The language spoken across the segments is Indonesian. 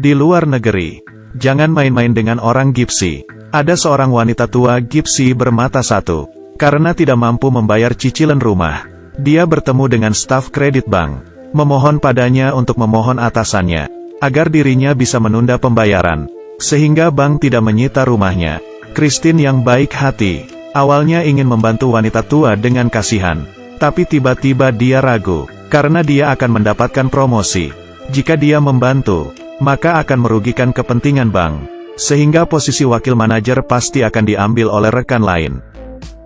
Di luar negeri, jangan main-main dengan orang Gipsy. Ada seorang wanita tua Gipsy bermata satu. Karena tidak mampu membayar cicilan rumah, dia bertemu dengan staf kredit bank, memohon padanya untuk memohon atasannya, agar dirinya bisa menunda pembayaran, sehingga bank tidak menyita rumahnya. Christine yang baik hati, awalnya ingin membantu wanita tua dengan kasihan, tapi tiba-tiba dia ragu, karena dia akan mendapatkan promosi. Jika dia membantu, maka akan merugikan kepentingan bank, sehingga posisi wakil manajer pasti akan diambil oleh rekan lain.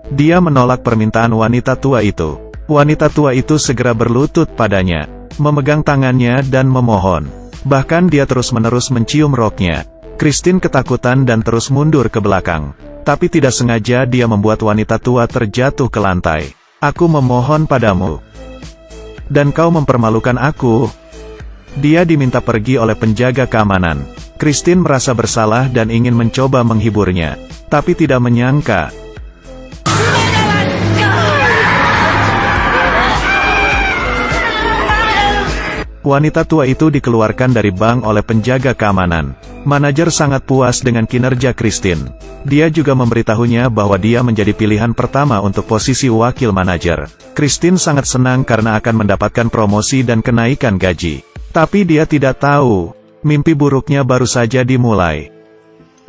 Dia menolak permintaan wanita tua itu. Wanita tua itu segera berlutut padanya, memegang tangannya dan memohon. Bahkan dia terus-menerus mencium roknya. Christine ketakutan dan terus mundur ke belakang. Tapi tidak sengaja dia membuat wanita tua terjatuh ke lantai. "Aku memohon padamu. Dan kau mempermalukan aku." Dia diminta pergi oleh penjaga keamanan. Christine merasa bersalah dan ingin mencoba menghiburnya. Tapi tidak menyangka, wanita tua itu dikeluarkan dari bank oleh penjaga keamanan. Manajer sangat puas dengan kinerja Christine. Dia juga memberitahunya bahwa dia menjadi pilihan pertama untuk posisi wakil manajer. Christine sangat senang karena akan mendapatkan promosi dan kenaikan gaji. Tapi dia tidak tahu, mimpi buruknya baru saja dimulai.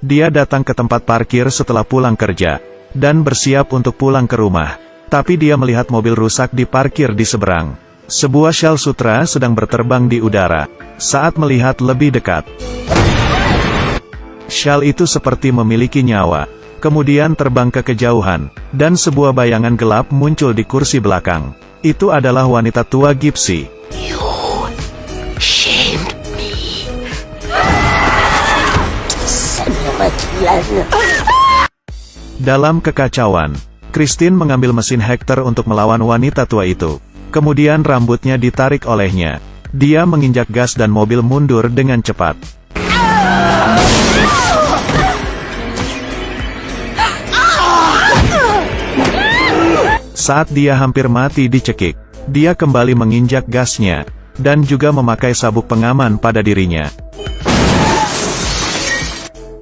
Dia datang ke tempat parkir setelah pulang kerja, dan bersiap untuk pulang ke rumah. Tapi dia melihat mobil rusak di parkir di seberang. Sebuah Shell Sutra sedang berterbang di udara. Saat melihat lebih dekat, Shell itu seperti memiliki nyawa. Kemudian terbang ke kejauhan, dan sebuah bayangan gelap muncul di kursi belakang. Itu adalah wanita tua Gipsy. Dalam kekacauan, Christine mengambil mesin Hector untuk melawan wanita tua itu. Kemudian rambutnya ditarik olehnya. Dia menginjak gas dan mobil mundur dengan cepat. Saat dia hampir mati dicekik, dia kembali menginjak gasnya, dan juga memakai sabuk pengaman pada dirinya.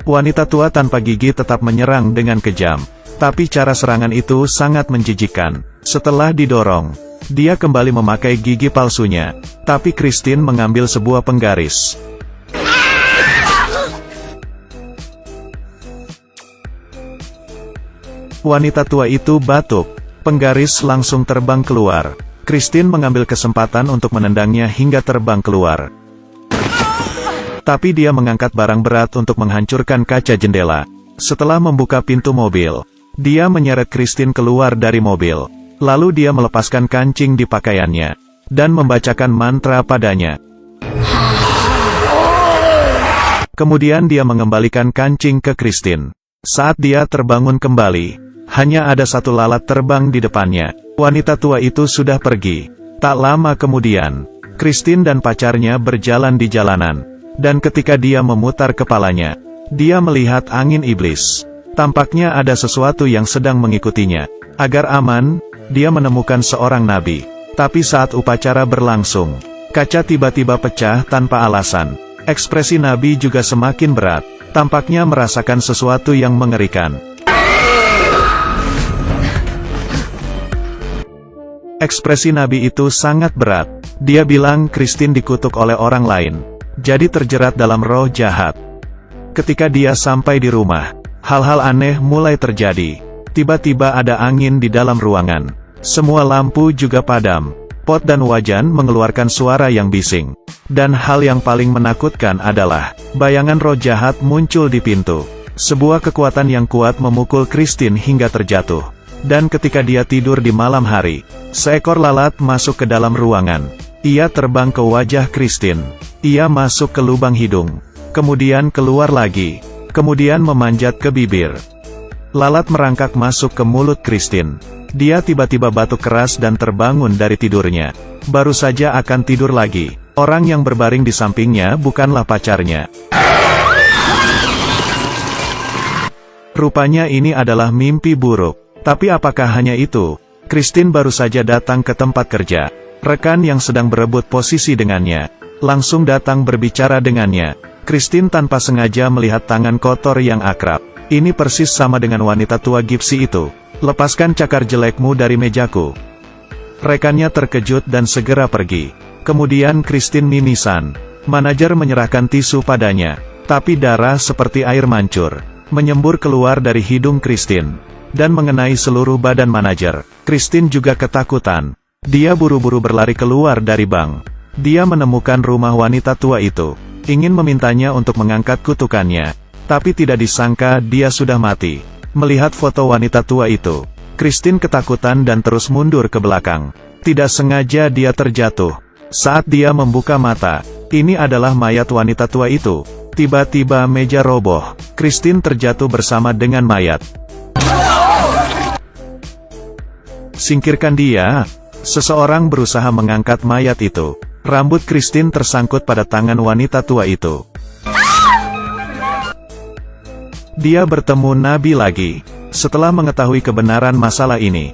Wanita tua tanpa gigi tetap menyerang dengan kejam. Tapi cara serangan itu sangat menjijikkan. Setelah didorong, dia kembali memakai gigi palsunya. Tapi Christine mengambil sebuah penggaris. Wanita tua itu batuk. Penggaris langsung terbang keluar. Christine mengambil kesempatan untuk menendangnya hingga terbang keluar. Tapi dia mengangkat barang berat untuk menghancurkan kaca jendela. Setelah membuka pintu mobil, dia menyeret Christine keluar dari mobil. Lalu dia melepaskan kancing di pakaiannya, dan membacakan mantra padanya. Kemudian dia mengembalikan kancing ke Christine. Saat dia terbangun kembali, hanya ada satu lalat terbang di depannya. Wanita tua itu sudah pergi. Tak lama kemudian, Christine dan pacarnya berjalan di jalanan. Dan ketika dia memutar kepalanya, dia melihat angin iblis. Tampaknya ada sesuatu yang sedang mengikutinya. Agar aman, dia menemukan seorang nabi. Tapi saat upacara berlangsung, kaca tiba-tiba pecah tanpa alasan. Ekspresi nabi juga semakin berat. Tampaknya merasakan sesuatu yang mengerikan. Ekspresi nabi itu sangat berat. Dia bilang Christine dikutuk oleh orang lain. Jadi terjerat dalam roh jahat. Ketika dia sampai di rumah, hal-hal aneh mulai terjadi. Tiba-tiba ada angin di dalam ruangan. Semua lampu juga padam. Pot dan wajan mengeluarkan suara yang bising. Dan hal yang paling menakutkan adalah, bayangan roh jahat muncul di pintu. Sebuah kekuatan yang kuat memukul Christine hingga terjatuh. Dan ketika dia tidur di malam hari, seekor lalat masuk ke dalam ruangan. Ia terbang ke wajah Christine. Ia masuk ke lubang hidung. Kemudian keluar lagi. Kemudian memanjat ke bibir. Lalat merangkak masuk ke mulut Christine. Dia tiba-tiba batuk keras dan terbangun dari tidurnya. Baru saja akan tidur lagi. Orang yang berbaring di sampingnya bukanlah pacarnya. Rupanya ini adalah mimpi buruk. Tapi apakah hanya itu? Christine baru saja datang ke tempat kerja. Rekan yang sedang berebut posisi dengannya langsung datang berbicara dengannya. Christine tanpa sengaja melihat tangan kotor yang akrab. Ini persis sama dengan wanita tua Gypsy itu. Lepaskan cakar jelekmu dari mejaku. Rekannya terkejut dan segera pergi. Kemudian Christine mimisan. Manajer menyerahkan tisu padanya. Tapi darah seperti air mancur menyembur keluar dari hidung Christine dan mengenai seluruh badan manajer. Christine juga ketakutan. Dia buru-buru berlari keluar dari bank. Dia menemukan rumah wanita tua itu. Ingin memintanya untuk mengangkat kutukannya. Tapi tidak disangka dia sudah mati. Melihat foto wanita tua itu, Christine ketakutan dan terus mundur ke belakang. Tidak sengaja dia terjatuh. Saat dia membuka mata, ini adalah mayat wanita tua itu. Tiba-tiba meja roboh. Christine terjatuh bersama dengan mayat. Singkirkan dia. Seseorang berusaha mengangkat mayat itu. Rambut Christine tersangkut pada tangan wanita tua itu. Dia bertemu Nabi lagi. Setelah mengetahui kebenaran masalah ini,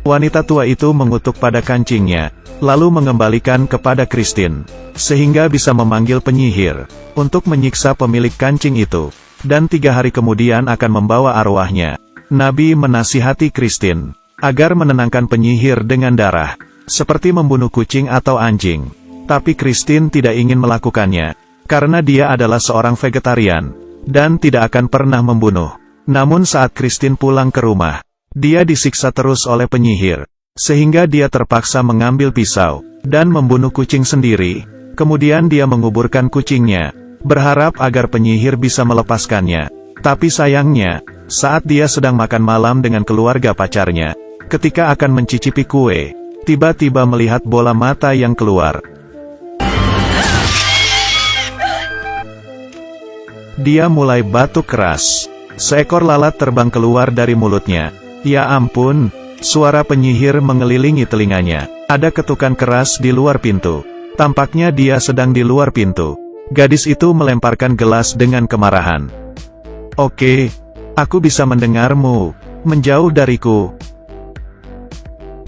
wanita tua itu mengutuk pada kancingnya, lalu mengembalikan kepada Christine, sehingga bisa memanggil penyihir, untuk menyiksa pemilik kancing itu, dan 3 hari kemudian akan membawa arwahnya. Nabi menasihati Christine, agar menenangkan penyihir dengan darah, seperti membunuh kucing atau anjing. Tapi Christine tidak ingin melakukannya, karena dia adalah seorang vegetarian, dan tidak akan pernah membunuh. Namun saat Christine pulang ke rumah, dia disiksa terus oleh penyihir, sehingga dia terpaksa mengambil pisau, dan membunuh kucing sendiri. Kemudian dia menguburkan kucingnya, berharap agar penyihir bisa melepaskannya. Tapi sayangnya, saat dia sedang makan malam dengan keluarga pacarnya, ketika akan mencicipi kue, tiba-tiba melihat bola mata yang keluar. Dia mulai batuk keras. Seekor lalat terbang keluar dari mulutnya. Ya ampun, suara penyihir mengelilingi telinganya. Ada ketukan keras di luar pintu. Tampaknya dia sedang di luar pintu. Gadis itu melemparkan gelas dengan kemarahan. Oke, aku bisa mendengarmu. Menjauh dariku.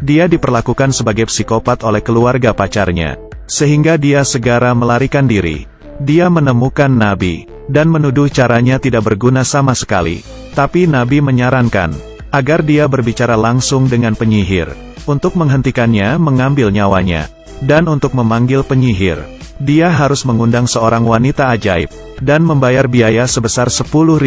Dia diperlakukan sebagai psikopat oleh keluarga pacarnya, sehingga dia segera melarikan diri. Dia menemukan Nabi, dan menuduh caranya tidak berguna sama sekali. Tapi Nabi menyarankan, agar dia berbicara langsung dengan penyihir, untuk menghentikannya mengambil nyawanya. Dan untuk memanggil penyihir, dia harus mengundang seorang wanita ajaib, dan membayar biaya sebesar $10.000,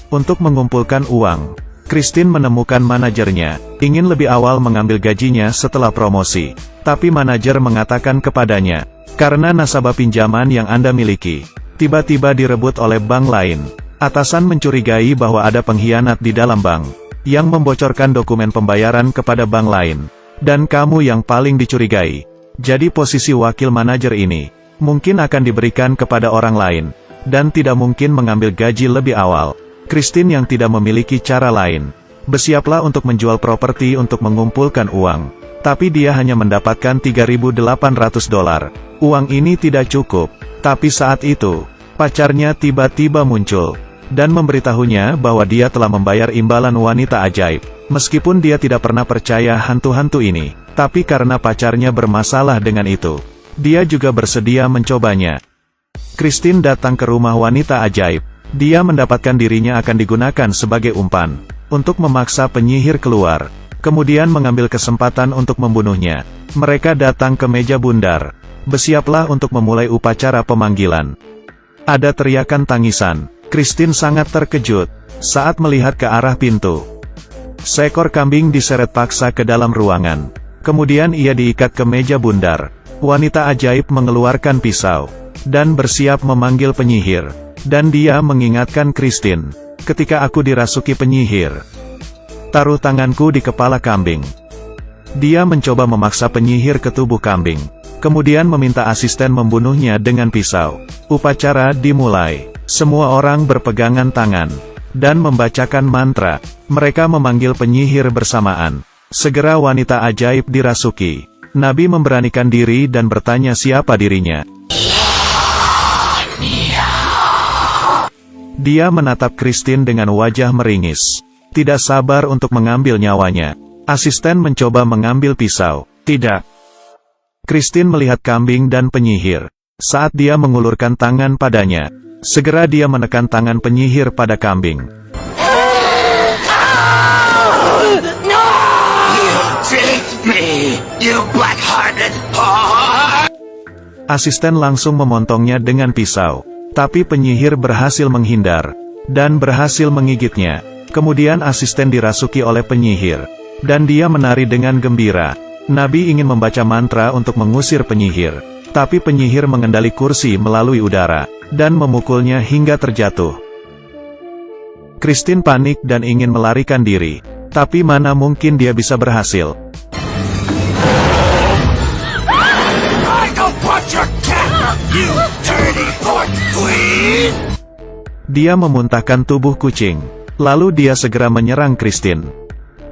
untuk mengumpulkan uang. Christine menemukan manajernya, ingin lebih awal mengambil gajinya setelah promosi. Tapi manajer mengatakan kepadanya, karena nasabah pinjaman yang Anda miliki, tiba-tiba direbut oleh bank lain. Atasan mencurigai bahwa ada pengkhianat di dalam bank, yang membocorkan dokumen pembayaran kepada bank lain. Dan kamu yang paling dicurigai. Jadi posisi wakil manajer ini, mungkin akan diberikan kepada orang lain, dan tidak mungkin mengambil gaji lebih awal. Christine yang tidak memiliki cara lain, bersiaplah untuk menjual properti untuk mengumpulkan uang. Tapi dia hanya mendapatkan $3.800. Uang ini tidak cukup. Tapi saat itu, pacarnya tiba-tiba muncul, dan memberitahunya bahwa dia telah membayar imbalan wanita ajaib. Meskipun dia tidak pernah percaya hantu-hantu ini, tapi karena pacarnya bermasalah dengan itu, dia juga bersedia mencobanya. Christine datang ke rumah wanita ajaib. Dia mendapatkan dirinya akan digunakan sebagai umpan, untuk memaksa penyihir keluar, kemudian mengambil kesempatan untuk membunuhnya. Mereka datang ke meja bundar. Bersiaplah untuk memulai upacara pemanggilan. Ada teriakan tangisan. Christine sangat terkejut, saat melihat ke arah pintu. Seekor kambing diseret paksa ke dalam ruangan. Kemudian ia diikat ke meja bundar. Wanita ajaib mengeluarkan pisau, dan bersiap memanggil penyihir. Dan dia mengingatkan Christine, ketika aku dirasuki penyihir, taruh tanganku di kepala kambing. Dia mencoba memaksa penyihir ke tubuh kambing, kemudian meminta asisten membunuhnya dengan pisau. Upacara dimulai. Semua orang berpegangan tangan, dan membacakan mantra. Mereka memanggil penyihir bersamaan. Segera wanita ajaib dirasuki. Nabi memberanikan diri dan bertanya siapa dirinya. Dia menatap Christine dengan wajah meringis. Tidak sabar untuk mengambil nyawanya. Asisten mencoba mengambil pisau. Tidak. Christine melihat kambing dan penyihir. Saat dia mengulurkan tangan padanya, segera dia menekan tangan penyihir pada kambing. No! You tricked me, you black-hearted whore! Asisten langsung memontongnya dengan pisau. Tapi penyihir berhasil menghindar, dan berhasil menggigitnya. Kemudian asisten dirasuki oleh penyihir, dan dia menari dengan gembira. Nabi ingin membaca mantra untuk mengusir penyihir, tapi penyihir mengendali kursi melalui udara, dan memukulnya hingga terjatuh. Christine panik dan ingin melarikan diri, tapi mana mungkin dia bisa berhasil. Dia memuntahkan tubuh kucing. Lalu dia segera menyerang Christine.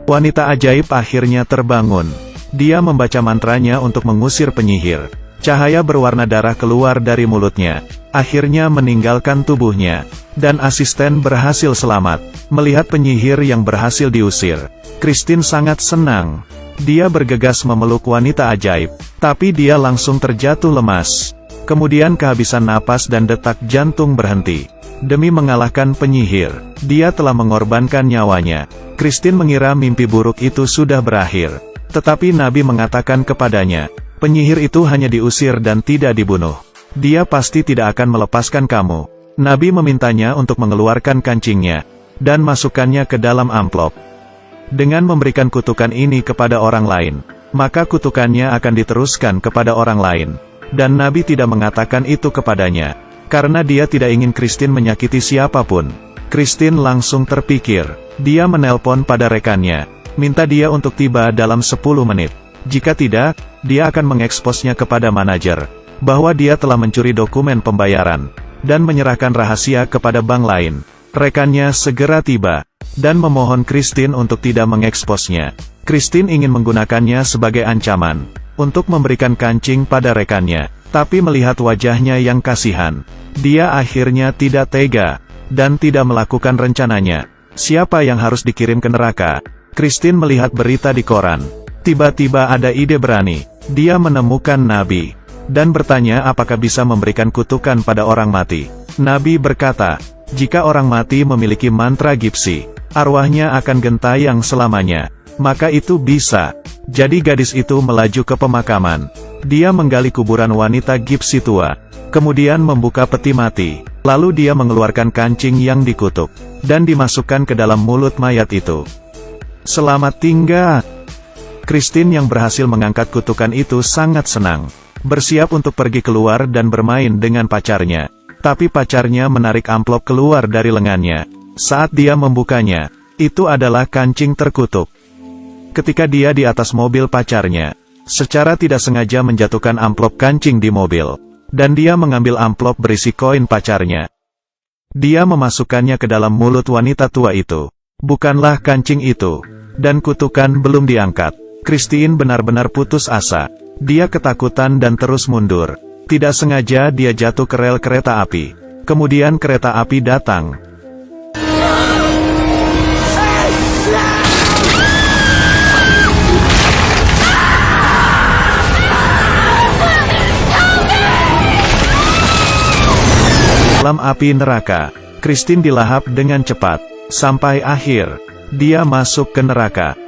Wanita ajaib akhirnya terbangun. Dia membaca mantranya untuk mengusir penyihir. Cahaya berwarna darah keluar dari mulutnya, akhirnya meninggalkan tubuhnya. Dan asisten berhasil selamat. Melihat penyihir yang berhasil diusir, Christine sangat senang. Dia bergegas memeluk wanita ajaib, tapi dia langsung terjatuh lemas. Kemudian kehabisan napas dan detak jantung berhenti. Demi mengalahkan penyihir, dia telah mengorbankan nyawanya. Christine mengira mimpi buruk itu sudah berakhir. Tetapi Nabi mengatakan kepadanya, penyihir itu hanya diusir dan tidak dibunuh. Dia pasti tidak akan melepaskan kamu. Nabi memintanya untuk mengeluarkan kancingnya, dan masukkannya ke dalam amplop. Dengan memberikan kutukan ini kepada orang lain, maka kutukannya akan diteruskan kepada orang lain. Dan Nabi tidak mengatakan itu kepadanya, karena dia tidak ingin Christine menyakiti siapapun. Christine langsung terpikir. Dia menelpon pada rekannya, minta dia untuk tiba dalam 10 menit. Jika tidak, dia akan mengeksposnya kepada manajer, bahwa dia telah mencuri dokumen pembayaran, dan menyerahkan rahasia kepada bank lain. Rekannya segera tiba, dan memohon Christine untuk tidak mengeksposnya. Christine ingin menggunakannya sebagai ancaman, untuk memberikan kancing pada rekannya. Tapi melihat wajahnya yang kasihan, dia akhirnya tidak tega, dan tidak melakukan rencananya. Siapa yang harus dikirim ke neraka? Christine melihat berita di koran. Tiba-tiba ada ide berani. Dia menemukan Nabi, dan bertanya apakah bisa memberikan kutukan pada orang mati. Nabi berkata, jika orang mati memiliki mantra gipsi, arwahnya akan gentayang selamanya. Maka itu bisa. Jadi gadis itu melaju ke pemakaman. Dia menggali kuburan wanita gipsi tua. Kemudian membuka peti mati. Lalu dia mengeluarkan kancing yang dikutuk, dan dimasukkan ke dalam mulut mayat itu. Selamat tinggal. Christine yang berhasil mengangkat kutukan itu sangat senang. Bersiap untuk pergi keluar dan bermain dengan pacarnya. Tapi pacarnya menarik amplop keluar dari lengannya. Saat dia membukanya, itu adalah kancing terkutuk. Ketika dia di atas mobil pacarnya, secara tidak sengaja menjatuhkan amplop kancing di mobil. Dan dia mengambil amplop berisi koin pacarnya. Dia memasukkannya ke dalam mulut wanita tua itu. Bukanlah kancing itu. Dan kutukan belum diangkat. Christine benar-benar putus asa. Dia ketakutan dan terus mundur. Tidak sengaja dia jatuh ke rel kereta api. Kemudian kereta api datang. Dalam api neraka, Christine dilahap dengan cepat. Sampai akhir, dia masuk ke neraka.